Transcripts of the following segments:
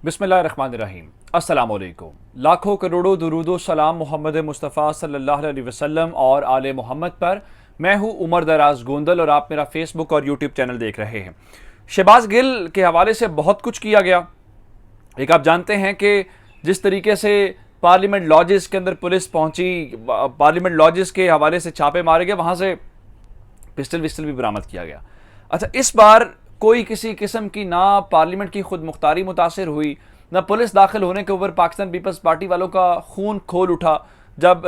बिस्मिल्लाहिर्रहमानिर्रहीम। अस्सलाम वालेकुम। लाखों करोड़ों दुरूदो सलाम मोहम्मद मुस्तफ़ा सल्लल्लाहु अलैहि वसल्लम और आले मोहम्मद पर। मैं हूं उमर दराज गोंदल और आप मेरा फेसबुक और यूट्यूब चैनल देख रहे हैं। शहबाज गिल के हवाले से बहुत कुछ किया गया। एक आप जानते हैं कि जिस तरीके से पार्लियामेंट लॉजेस के अंदर पुलिस पहुंची, पार्लियामेंट लॉजेस के हवाले से छापे मारे गए, वहां से पिस्टल विस्टल भी बरामद किया गया। अच्छा, इस बार कोई किसी किस्म की ना पार्लियामेंट की खुद मुख्तारी मुतासर हुई, ना पुलिस दाखिल होने के ऊपर पाकिस्तान पीपल्स पार्टी वालों का खून खोल उठा। जब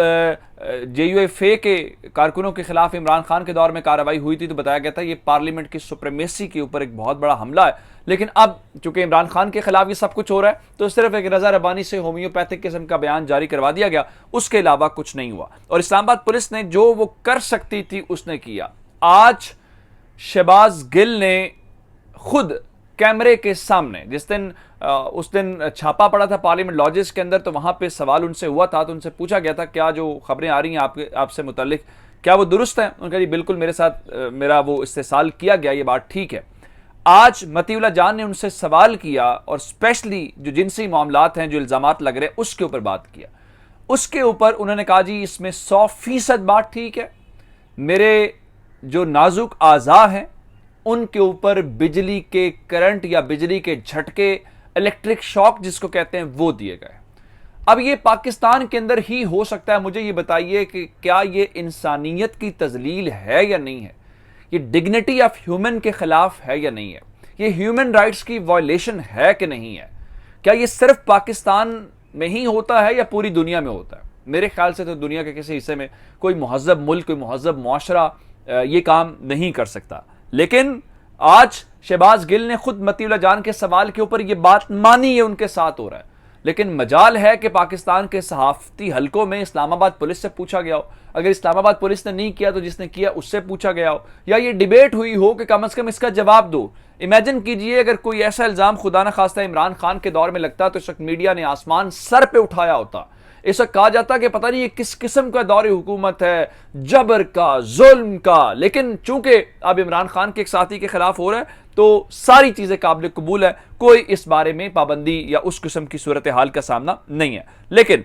JUFA के कारकुनों के खिलाफ इमरान खान के दौर में कार्रवाई हुई थी तो बताया गया था ये पार्लियामेंट की सुप्रीमेसी के ऊपर एक बहुत बड़ा हमला है। लेकिन अब चूंकि इमरान खान के खिलाफ ये सब कुछ हो रहा है तो सिर्फ एक रजा रबानी से होम्योपैथिक किस्म का बयान जारी करवा दिया गया, उसके अलावा कुछ नहीं हुआ। और इस्लामाबाद पुलिस ने जो वो कर सकती थी उसने किया। आज शहबाज गिल ने खुद कैमरे के सामने, उस दिन छापा पड़ा था पार्लियामेंट लॉजेस के अंदर, तो वहां पे सवाल उनसे हुआ था, तो उनसे पूछा गया था क्या जो खबरें आ रही हैं आपसे मुतालिक क्या वो दुरुस्त है। उन्होंने कहा जी बिल्कुल, मेरे साथ मेरा वो इस्तेसाल किया गया, ये बात ठीक है। आज मतीउल्लाह जान ने उनसे सवाल किया और स्पेशली जो जिनसी मामलात हैं, जो इल्जामात लग रहे हैं, उसके ऊपर बात किया। उसके ऊपर उन्होंने कहा जी इसमें 100% बात ठीक है, मेरे जो नाजुक आज़ा हैं उनके ऊपर बिजली के करंट या बिजली के झटके, इलेक्ट्रिक शॉक जिसको कहते हैं, वो दिए गए। अब ये पाकिस्तान के अंदर ही हो सकता है। मुझे ये बताइए कि क्या ये इंसानियत की तजलील है या नहीं है, ये डिग्निटी ऑफ ह्यूमन के खिलाफ है या नहीं है, ये ह्यूमन राइट्स की वायलेशन है कि नहीं है, क्या ये सिर्फ पाकिस्तान में ही होता है या पूरी दुनिया में होता है। मेरे ख्याल से तो दुनिया के किसी हिस्से में कोई मुहज़्ज़ब मुल्क, कोई मुहज़्ज़ब मुआशरा ये काम नहीं कर सकता। लेकिन आज शहबाज गिल ने खुद मतीउल्लाह जान के सवाल के ऊपर यह बात मानी है, उनके साथ हो रहा है। लेकिन मजाल है कि पाकिस्तान के सहाफती हलकों में इस्लामाबाद पुलिस से पूछा गया हो, अगर इस्लामाबाद पुलिस ने नहीं किया तो जिसने किया उससे पूछा गया हो, या ये डिबेट हुई हो कि कम से कम इसका जवाब दो। इमेजिन कीजिए अगर कोई ऐसा इल्जाम खुदा न खास्ता इमरान खान के दौर में लगता तो इस वक्त मीडिया ने आसमान सर पे उठाया होता। इस वक्त कहा जाता कि पता नहीं ये किस किस्म का दौर हुकूमत है, जबर का, जुल्म का। लेकिन चूंकि अब इमरान खान के एक साथी के खिलाफ हो रहा है तो सारी चीजें काबिल कबूल है, कोई इस बारे में पाबंदी या उस किस्म की सूरत हाल का सामना नहीं है। लेकिन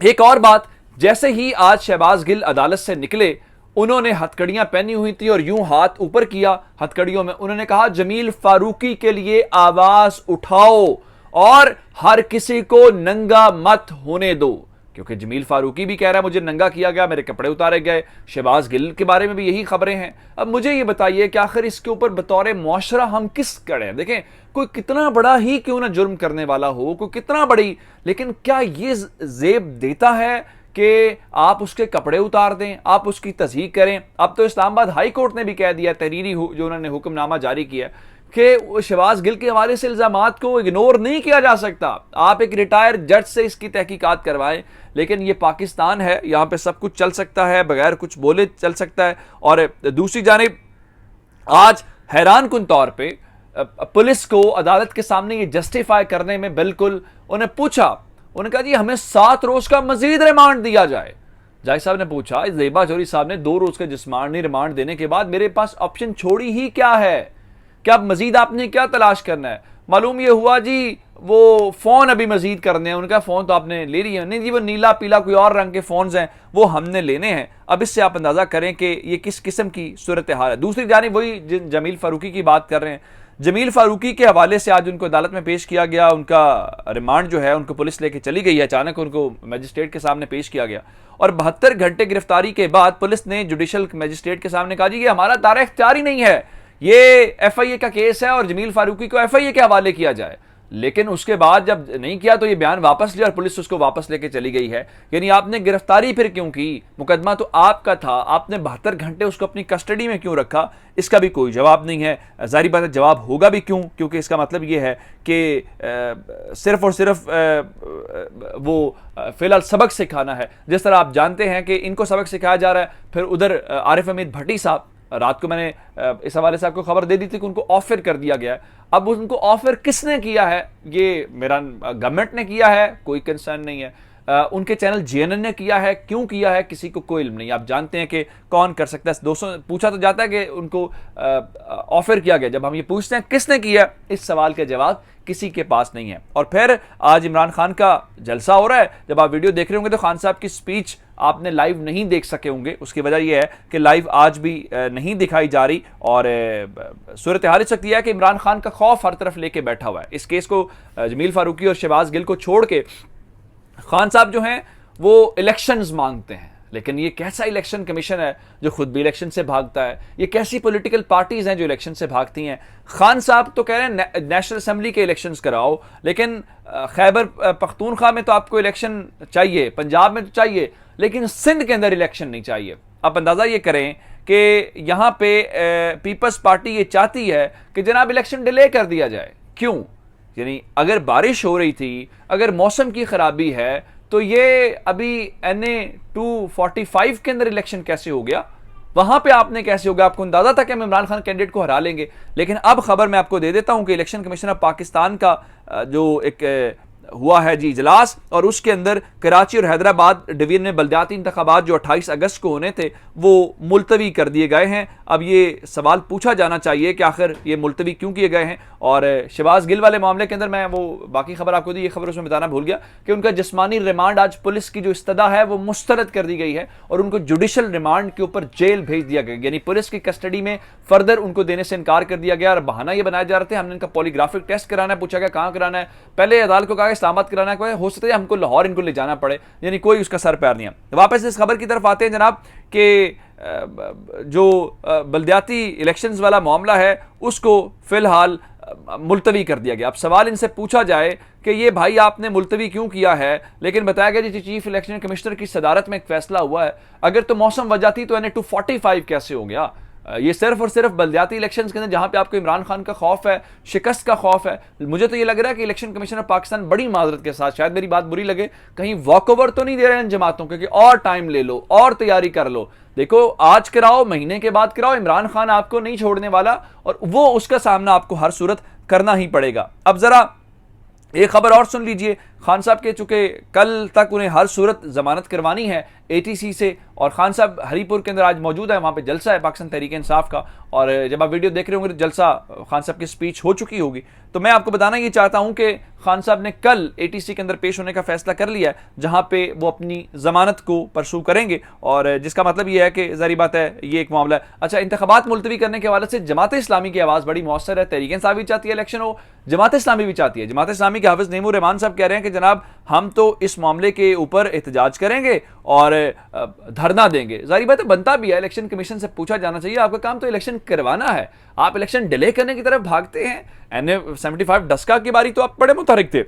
एक और बात, जैसे ही आज शहबाज गिल अदालत से निकले, उन्होंने हथकड़ियां पहनी हुई थी और यूं हाथ ऊपर किया हथकड़ियों में, उन्होंने कहा जमील फारूकी के लिए आवाज उठाओ और हर किसी को नंगा मत होने दो। क्योंकि जमील फारूकी भी कह रहा है मुझे नंगा किया गया, मेरे कपड़े उतारे गए। शहबाज गिल के बारे में भी यही खबरें हैं। अब मुझे ये बताइए कि आखिर इसके ऊपर बतौर मुआशरा हम किस करें। देखें, कोई कितना बड़ा ही क्यों ना जुर्म करने वाला हो, कोई कितना बड़ी, लेकिन क्या ये जेब देता है कि आप उसके कपड़े उतार दें, आप उसकी तस्दीक करें। अब तो इस्लामाबाद हाई कोर्ट ने भी कह दिया, तहरीरी जो उन्होंने हुक्मनामा जारी किया कि शहबाज गिल के हवाले से इल्जामात को इग्नोर नहीं किया जा सकता। आप एक रिटायर्ड जज से इसकी तहकीकात करवाएं। लेकिन ये पाकिस्तान है, यहां पे सब कुछ चल सकता है, बगैर कुछ बोले चल सकता है। और दूसरी जानिब आज हैरान कुन तौर पे पुलिस को अदालत के सामने ये जस्टिफाई करने में बिल्कुल, उन्हें पूछा, उन्होंने कहा जी हमें 7 रोज का मजीद रिमांड दिया जाए। जज साहब ने पूछा, ज़ेबा जोहरी साहब ने 2 रोज का जिस्मानी रिमांड देने के बाद मेरे पास ऑप्शन छोड़ी ही क्या है, क्या मजीद आपने क्या तलाश करना है। मालूम यह हुआ जी वो फोन अभी मजीद करने हैं। उनका फोन तो आपने ले लिया, नहीं जी वो नीला पीला कोई और रंग के फोन हैं वो हमने लेने हैं। अब इससे आप अंदाजा करें कि ये किस किस्म की सूरत हाल है। दूसरी जानिब वही जमील फारूकी की बात कर रहे हैं, जमील फारूकी के हवाले से आज उनको अदालत में पेश किया गया। उनका रिमांड जो है उनको पुलिस लेके चली गई है, अचानक उनको मजिस्ट्रेट के सामने पेश किया गया और 72 घंटे गिरफ्तारी के बाद पुलिस ने जुडिशल मजिस्ट्रेट के सामने कहा जी ये हमारा दायरा इख्तियार ही नहीं है, ये FIA का केस है और जमील फारूकी को FIA के हवाले किया जाए। लेकिन उसके बाद जब नहीं किया तो ये बयान वापस लिया और पुलिस उसको वापस लेके चली गई है। यानी आपने गिरफ्तारी फिर क्यों की, मुकदमा तो आपका था, आपने 72 घंटे उसको अपनी कस्टडी में क्यों रखा, इसका भी कोई जवाब नहीं है। जाहिर बात है जवाब होगा भी क्यों, क्योंकि इसका मतलब ये है कि सिर्फ और सिर्फ वो फिलहाल सबक सिखाना है। जिस तरह आप जानते हैं कि इनको सबक सिखाया जा रहा है, फिर उधर आरिफ हमीद भट्टी साहब, रात को मैंने इस हवाले से आपको खबर दे दी थी कि उनको ऑफर कर दिया गया है। अब उनको ऑफर किसने किया है, ये मेरा गवर्नमेंट ने किया है, कोई कंसर्न नहीं है। उनके चैनल जेएनएन ने किया है, क्यों किया है, किसी को कोई इल्म नहीं। आप जानते हैं कि कौन कर सकता है। दोस्तों, पूछा तो जाता है कि उनको ऑफर किया गया। जब हम ये पूछते हैं किसने किया, इस सवाल का जवाब किसी के पास नहीं है। और फिर आज इमरान खान का जलसा हो रहा है। जब आप वीडियो देख रहे होंगे तो खान साहब की स्पीच आपने लाइव नहीं देख सके होंगे। उसकी वजह यह है कि लाइव आज भी नहीं दिखाई जा रही, और सूरत हाल इस वक्त यह है कि इमरान खान का खौफ हर तरफ लेके बैठा हुआ है। इस केस को जमील फारूकी और शहबाज गिल को छोड़ के खान साहब जो हैं वो इलेक्शंस मांगते हैं, लेकिन ये कैसा इलेक्शन कमीशन है जो खुद भी इलेक्शन से भागता है? ये कैसी पॉलिटिकल पार्टीज हैं जो इलेक्शन से भागती हैं? खान साहब तो कह रहे हैं नेशनल असेंबली के इलेक्शंस कराओ, लेकिन खैबर पख्तूनख्वा में तो आपको इलेक्शन चाहिए, पंजाब में तो चाहिए, लेकिन सिंध के अंदर इलेक्शन नहीं चाहिए। आप अंदाजा ये करें कि यहां पे पीपल्स पार्टी ये चाहती है कि जनाब इलेक्शन डिले कर दिया जाए। क्यों? यानी अगर बारिश हो रही थी, अगर मौसम की खराबी है, तो ये अभी NA 245 के अंदर इलेक्शन कैसे हो गया? वहां पे आपने कैसे होगा? आपको अंदाजा था कि हम इमरान खान कैंडिडेट को हरा लेंगे। लेकिन अब खबर मैं आपको दे देता हूं कि इलेक्शन कमीशन ऑफ पाकिस्तान का जो एक हुआ है जी इजलास, और उसके अंदर कराची और हैदराबाद डिवीजन में बल्दियाती इंतखाबात जो 28 अगस्त को होने थे वो मुलतवी कर दिए गए हैं। अब ये सवाल पूछा जाना चाहिए कि आखिर ये मुलतवी क्यों किए गए हैं। और शहबाज गिल वाले मामले के अंदर मैं वो बाकी खबर आपको दी, ये खबर उसमें बताना भूल गया कि उनका जिस्मानी रिमांड आज पुलिस की जो इस्तदा है वो मुस्तरद कर दी गई है, और उनको जुडिशल रिमांड के ऊपर जेल भेज दिया गया। यानी पुलिस की कस्टडी में फर्दर उनको देने से इनकार कर दिया गया। और बहाना ये बनाया जा रहा था हमने इनका पॉलीग्राफिक टेस्ट कराना है। पूछा गया कहाँ कराना है? पहले अदालत को कहा इस्लामाबाद कराना है, हो सकता है हमको लाहौर इनको ले जाना पड़े। यानी कोई उसका सर पैर नहीं है। वापस इस खबर की तरफ आते हैं जनाब कि जो बल्दियाती इलेक्शंस वाला मामला है उसको फिलहाल मुलतवी कर दिया गया। अब सवाल इनसे पूछा जाए कि ये भाई आपने मुलतवी क्यों किया है, लेकिन बताया गया जी चीफ इलेक्शन कमिश्नर की सदारत में एक फैसला हुआ है। अगर तो मौसम वजह थी तो NA 245 कैसे हो गया? ये सिर्फ और सिर्फ बल्दियाती इलेक्शंस के अंदर जहां पे आपको इमरान खान का खौफ है, शिकस्त का खौफ है। मुझे तो ये लग रहा है कि इलेक्शन कमीशन ऑफ पाकिस्तान बड़ी माजरत के साथ, शायद मेरी बात बुरी लगे, कहीं वॉकओवर तो नहीं दे रहे हैं इन जमातों के कि और टाइम ले लो और तैयारी कर लो। देखो, आज कराओ, महीने के बाद कराओ, इमरान खान आपको नहीं छोड़ने वाला, और वो उसका सामना आपको हर सूरत करना ही पड़ेगा। अब जरा एक खबर और सुन लीजिए। खान साहब के चूंकि कल तक उन्हें हर सूरत जमानत करवानी है ATC से, और खान साहब हरीपुर के अंदर आज मौजूद है, वहां पे जलसा है पाकिस्तान तहरीक इंसाफ का। और जब आप वीडियो देख रहे होंगे तो जलसा खान साहब की स्पीच हो चुकी होगी। तो मैं आपको बताना ये चाहता हूं कि खान साहब ने कल ATC के अंदर पेश होने का फैसला कर लिया है, जहां पे वो अपनी जमानत को परसू करेंगे, और जिसका मतलब ये है कि जारी बात है ये एक मामला है। अच्छा, इंतखाबात मुलतवी करने के हवाले से जमात इस्लामी की आवाज बड़ी मौसर है। तहरीक इंसाफ भी चाहती है इलेक्शन हो, जमात इस्लामी भी चाहती है। जमात इस्लामी के हाफिज नईमुर रहमान साहब कह रहे हैं कि जनाब हम तो इस मामले के ऊपर एहतजाज करेंगे और धरना देंगे। जारी बात है, बनता भी है। इलेक्शन कमीशन से पूछा जाना चाहिए, आपका काम तो इलेक्शन करवाना है, आप इलेक्शन डिले करने की तरफ भागते हैं। NA 75 डस्का की बारी तो आप बड़े मुतहरिक थे,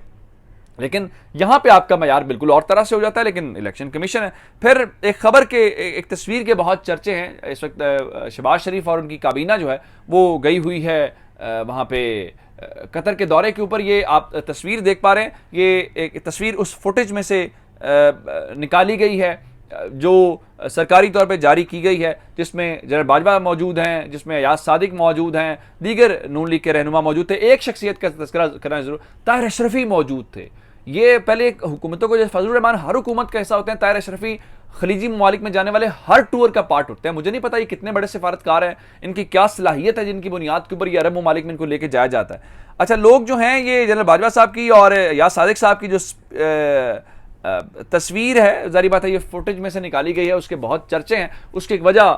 लेकिन यहां पे आपका मयार बिल्कुल और तरह से हो जाता है। लेकिन इलेक्शन कमीशन है। फिर एक खबर के, एक तस्वीर के बहुत चर्चे हैं इस वक्त। शहबाज शरीफ और उनकी काबीना जो है वो गई हुई है वहां पे कतर के दौरे के ऊपर। ये आप तस्वीर देख पा रहे हैं, ये एक तस्वीर उस फुटेज में से निकाली गई है जो सरकारी तौर पे जारी की गई है, जिसमें जनरल बाजवा मौजूद हैं, जिसमें अयाज सादिक मौजूद हैं, दीगर नून लीग के रहनुमा मौजूद थे। एक शख्सियत का तज़किरा करना जरूर, ताहिर अशरफी मौजूद थे। ये पहले हुकूमतों को, जैसे फजलुर रहमान हर हुकूमत का हिस्सा होते हैं, ताहिर अशरफी खलीजी ममालिक में जाने वाले हर टूर का पार्ट होते हैं। मुझे नहीं पता ये कितने बड़े सिफारतकार हैं, इनकी क्या सलाहियत है जिनकी बुनियाद के ऊपर ये अरब ममालिक में इनको लेके जाया जाता है। अच्छा, लोग जो हैं ये जनरल बाजवा साहब की और अयाज सादिक साहब की जो तस्वीर है, जारी बात है ये फुटेज में से निकाली गई है, उसके बहुत चर्चे हैं। उसकी एक वजह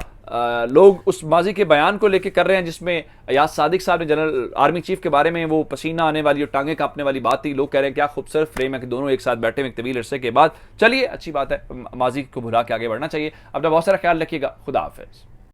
लोग उस माजी के बयान को लेकर कर रहे हैं जिसमें अयाज सादिक साहब ने जनरल आर्मी चीफ के बारे में वो पसीना आने वाली और टांगे कांपने वाली बात थी। लोग कह रहे हैं क्या खूबसूरत फ्रेम है कि दोनों एक साथ बैठे हुए एक तवील अरसे के बाद। चलिए, अच्छी बात है, माजी को भुला के आगे बढ़ना चाहिए। अपना बहुत सारा ख्याल रखिएगा। खुदा हाफिज।